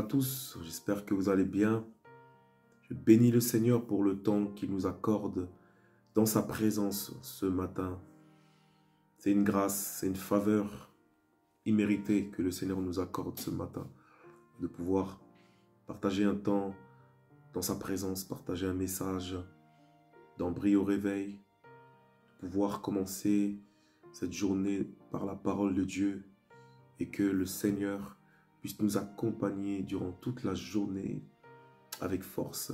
tous, j'espère que vous allez bien. Je bénis le Seigneur pour le temps qu'il nous accorde dans sa présence ce matin. C'est une grâce, c'est une faveur imméritée que le Seigneur nous accorde ce matin, de pouvoir partager un temps dans sa présence, partager un message, d'en briller au réveil, de pouvoir commencer cette journée par la parole de Dieu et que le Seigneur puisse nous accompagner durant toute la journée avec force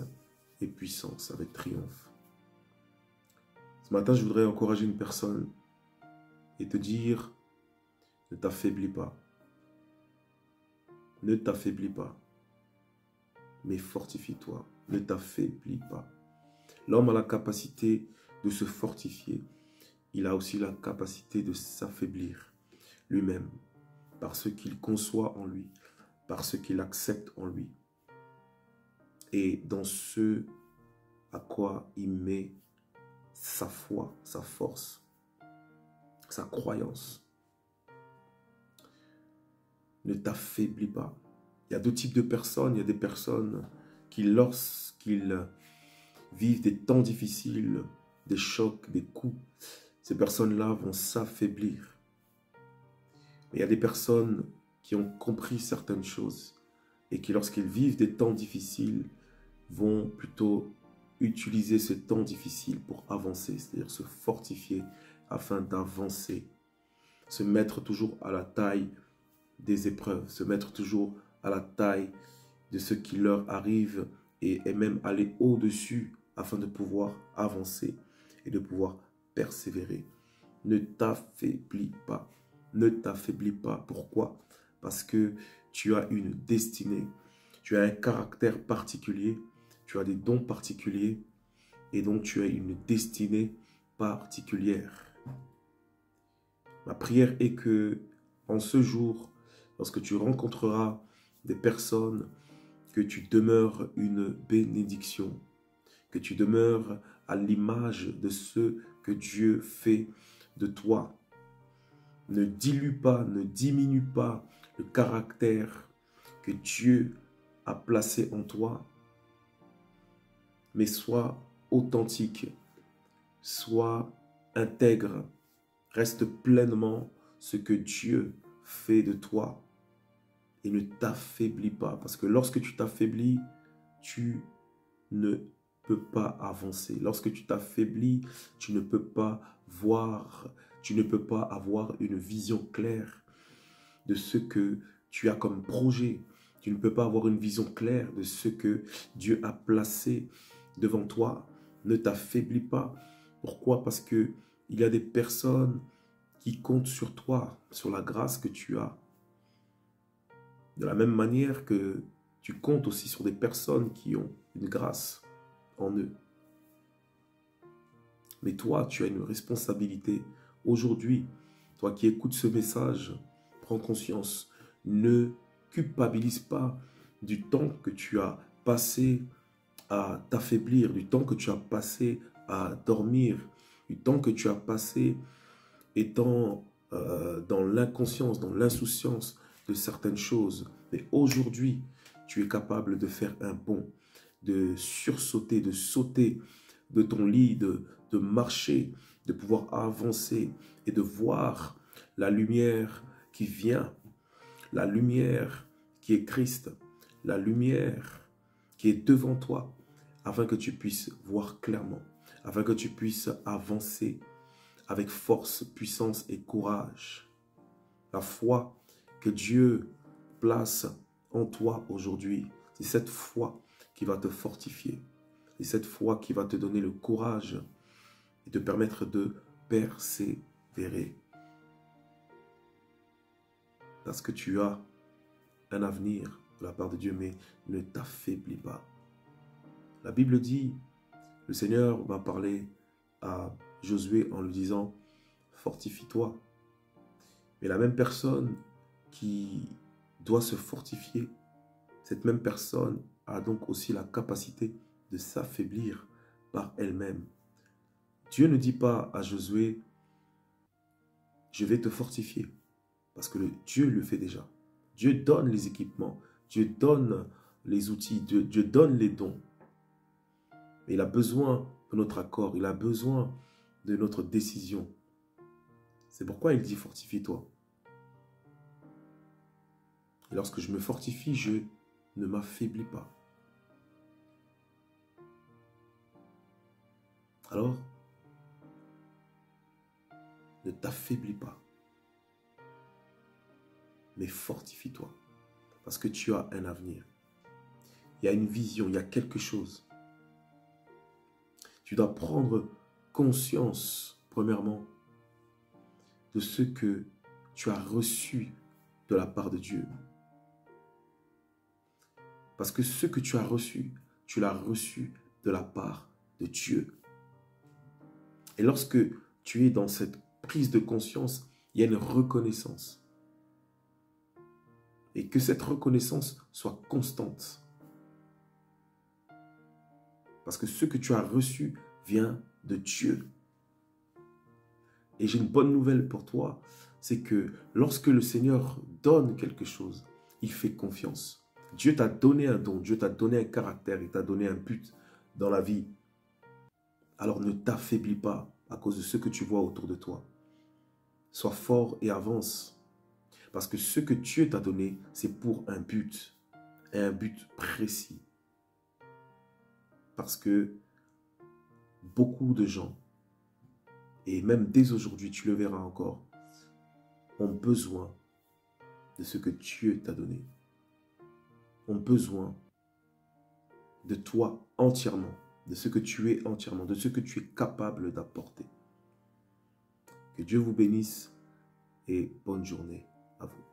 et puissance, avec triomphe. Ce matin, je voudrais encourager une personne et te dire, ne t'affaiblis pas. Ne t'affaiblis pas, mais fortifie-toi. Ne t'affaiblis pas. L'homme a la capacité de se fortifier. Il a aussi la capacité de s'affaiblir lui-même par ce qu'il conçoit en lui, par ce qu'il accepte en lui. Et dans ce à quoi il met sa foi, sa force, sa croyance. Ne t'affaiblis pas. Il y a deux types de personnes. Il y a des personnes qui, lorsqu'ils vivent des temps difficiles, des chocs, des coups, ces personnes-là vont s'affaiblir. Mais il y a des personnes qui ont compris certaines choses et qui, lorsqu'ils vivent des temps difficiles, vont plutôt utiliser ce temps difficile pour avancer, c'est-à-dire se fortifier afin d'avancer, se mettre toujours à la taille des épreuves, se mettre toujours à la taille de ce qui leur arrive et même aller au-dessus afin de pouvoir avancer et de pouvoir persévérer. Ne t'affaiblis pas. Ne t'affaiblis pas. Pourquoi? Parce que tu as une destinée, tu as un caractère particulier, tu as des dons particuliers et donc tu as une destinée particulière. Ma prière est que en ce jour, lorsque tu rencontreras des personnes, que tu demeures une bénédiction, que tu demeures à l'image de ce que Dieu fait de toi. Ne dilue pas, ne diminue pas le caractère que Dieu a placé en toi, mais sois authentique, sois intègre, reste pleinement ce que Dieu fait de toi et ne t'affaiblis pas. Parce que lorsque tu t'affaiblis, tu ne peux pas avancer. Lorsque tu t'affaiblis, tu ne peux pas voir, tu ne peux pas avoir une vision claire de ce que tu as comme projet. Tu ne peux pas avoir une vision claire de ce que Dieu a placé devant toi. Ne t'affaiblis pas. Pourquoi? Parce que il y a des personnes qui comptent sur toi, sur la grâce que tu as. De la même manière que tu comptes aussi sur des personnes qui ont une grâce en eux. Mais toi, tu as une responsabilité. Aujourd'hui, toi qui écoutes ce message, prends conscience. Ne culpabilise pas du temps que tu as passé à t'affaiblir, du temps que tu as passé à dormir, du temps que tu as passé étant dans l'inconscience, dans l'insouciance de certaines choses. Mais aujourd'hui, tu es capable de faire un bond, de sursauter, de sauter de ton lit, de marcher, de pouvoir avancer et de voir la lumière qui vient, la lumière qui est Christ, la lumière qui est devant toi, afin que tu puisses voir clairement, afin que tu puisses avancer avec force, puissance et courage. La foi que Dieu place en toi aujourd'hui, c'est cette foi qui va te fortifier. C'est cette foi qui va te donner le courage et te permettre de persévérer. Parce que tu as un avenir de la part de Dieu, mais ne t'affaiblis pas. La Bible dit, le Seigneur va parler à Josué en lui disant, fortifie-toi. Mais la même personne qui doit se fortifier, cette même personne a donc aussi la capacité de s'affaiblir par elle-même. Dieu ne dit pas à Josué, je vais te fortifier, parce que Dieu le fait déjà. Dieu donne les équipements, Dieu donne les outils, Dieu donne les dons. Mais il a besoin de notre accord, il a besoin de notre décision. C'est pourquoi il dit fortifie-toi. Et lorsque je me fortifie, je ne m'affaiblis pas. Alors, ne t'affaiblis pas, mais fortifie-toi, parce que tu as un avenir. Il y a une vision, il y a quelque chose. Tu dois prendre conscience, premièrement, de ce que tu as reçu de la part de Dieu. Parce que ce que tu as reçu, tu l'as reçu de la part de Dieu. Et lorsque tu es dans cette prise de conscience, il y a une reconnaissance. Et que cette reconnaissance soit constante. Parce que ce que tu as reçu vient de Dieu. Et j'ai une bonne nouvelle pour toi, c'est que lorsque le Seigneur donne quelque chose, il fait confiance. Dieu t'a donné un don, Dieu t'a donné un caractère, il t'a donné un but dans la vie. Alors ne t'affaiblis pas à cause de ce que tu vois autour de toi. Sois fort et avance. Parce que ce que Dieu t'a donné, c'est pour un but. Et un but précis. Parce que beaucoup de gens, et même dès aujourd'hui, tu le verras encore, ont besoin de ce que Dieu t'a donné. Ont besoin de toi entièrement, de ce que tu es entièrement, de ce que tu es capable d'apporter. Que Dieu vous bénisse et bonne journée à vous.